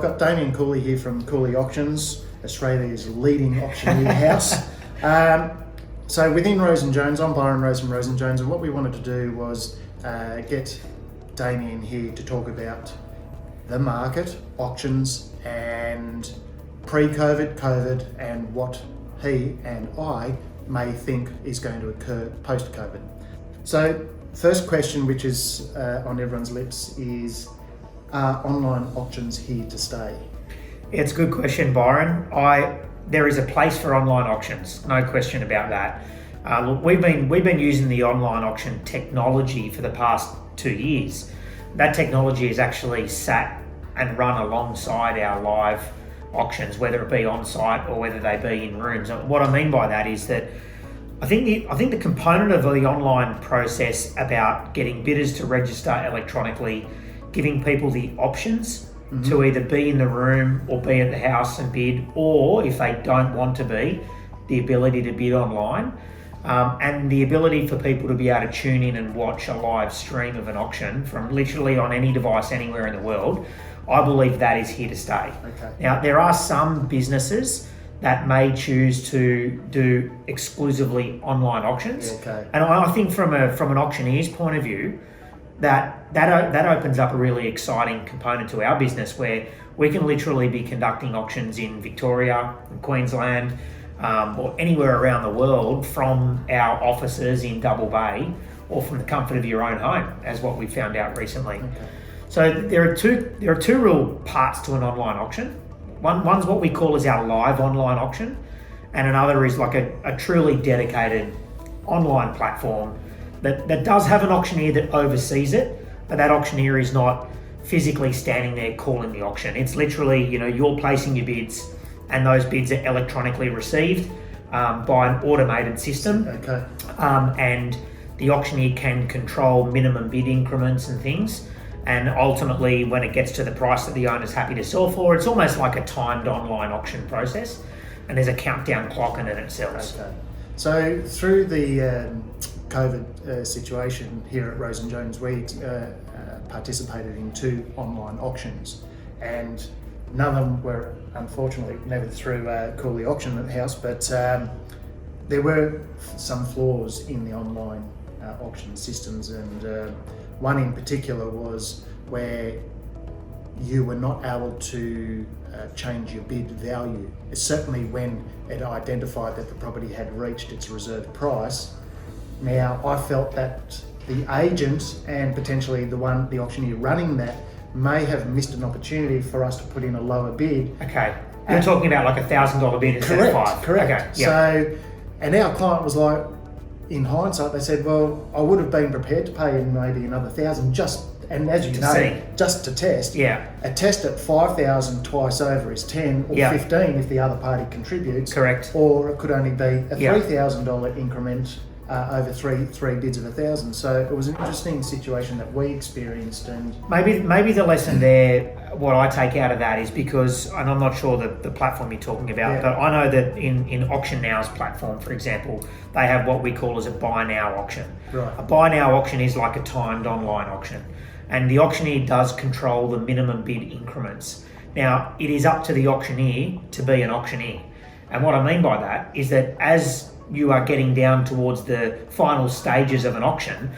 got Damien Cooley here from Cooley Auctions, Australia's leading auctioneer house. So within Rose and Jones, I'm Byron Rose from Rose and Jones, and what we wanted to do was get Damien here to talk about the market, auctions, and pre-COVID, COVID, and what he and I may think is going to occur post-COVID. So first question, which is on everyone's lips, is are online auctions here to stay? It's a good question, Byron. There is a place for online auctions, no question about that. Look, we've been using the online auction technology for the past 2 years. That technology is actually sat and run alongside our live auctions, whether it be on site or whether they be in rooms. And what I mean by that is that I think the component of the online process about getting bidders to register electronically, giving people the options to either be in the room or be at the house and bid, or if they don't want to be, the ability to bid online, and the ability for people to be able to tune in and watch a live stream of an auction from literally on any device anywhere in the world. I believe that is here to stay. Okay. Now, there are some businesses that may choose to do exclusively online auctions. Okay. And I think from an auctioneer's point of view, that opens up a really exciting component to our business where we can literally be conducting auctions in Victoria, in Queensland, or anywhere around the world from our offices in Double Bay or from the comfort of your own home, as what we found out recently. Okay. So there are two real parts to an online auction. One's what we call as our live online auction, and another is like a truly dedicated online platform that does have an auctioneer that oversees it, but that auctioneer is not physically standing there calling the auction. It's literally, you're placing your bids, and those bids are electronically received by an automated system. Okay. And the auctioneer can control minimum bid increments and things. And ultimately, when it gets to the price that the owner's happy to sell for, it's almost like a timed online auction process. And there's a countdown clock and then it sells. Okay. So through the COVID situation here at Rose and Jones, we participated in 2 online auctions, and none of them were, unfortunately, never through Cooley Auction House, but there were some flaws in the online auction systems, and one in particular was where you were not able to change your bid value. Certainly when it identified that the property had reached its reserve price. Now, I felt that the agent and potentially the auctioneer running that may have missed an opportunity for us to put in a lower bid. Okay. You're talking about like $1,000 bid instead of $5. Correct. Okay. Yep. So, and our client was like, in hindsight, they said, well, I would have been prepared to pay in maybe another $1,000 just to test. Yeah. A test at $5,000 twice over is 10 or 15 if the other party contributes. Correct. Or it could only be a $3,000 increment over three bids of 1,000. So it was an interesting situation that we experienced, and maybe the lesson there, what I take out of that is because, and I'm not sure the platform you're talking about, but I know that in Auction Now's platform, for example, they have what we call as a buy now auction. Right. A buy now auction is like a timed online auction, and the auctioneer does control the minimum bid increments. Now, it is up to the auctioneer to be an auctioneer, and what I mean by that is that as you are getting down towards the final stages of an auction,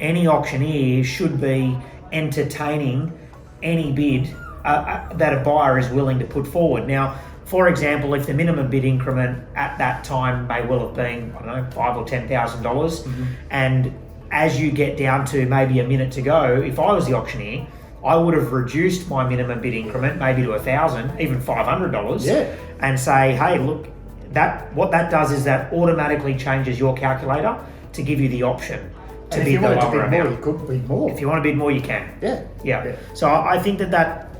any auctioneer should be entertaining any bid that a buyer is willing to put forward. Now, for example, if the minimum bid increment at that time may well have been, $5,000 or $10,000, and as you get down to maybe a minute to go, if I was the auctioneer, I would have reduced my minimum bid increment maybe to $1,000, even $500, and say, hey, look, what that does is that automatically changes your calculator to give you the option to bid the lower amount. You could bid more. If you want to bid more, you can. Yeah. So I think that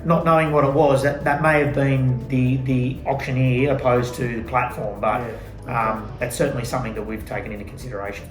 not knowing what it was, that may have been the auctioneer opposed to the platform, but that's certainly something that we've taken into consideration.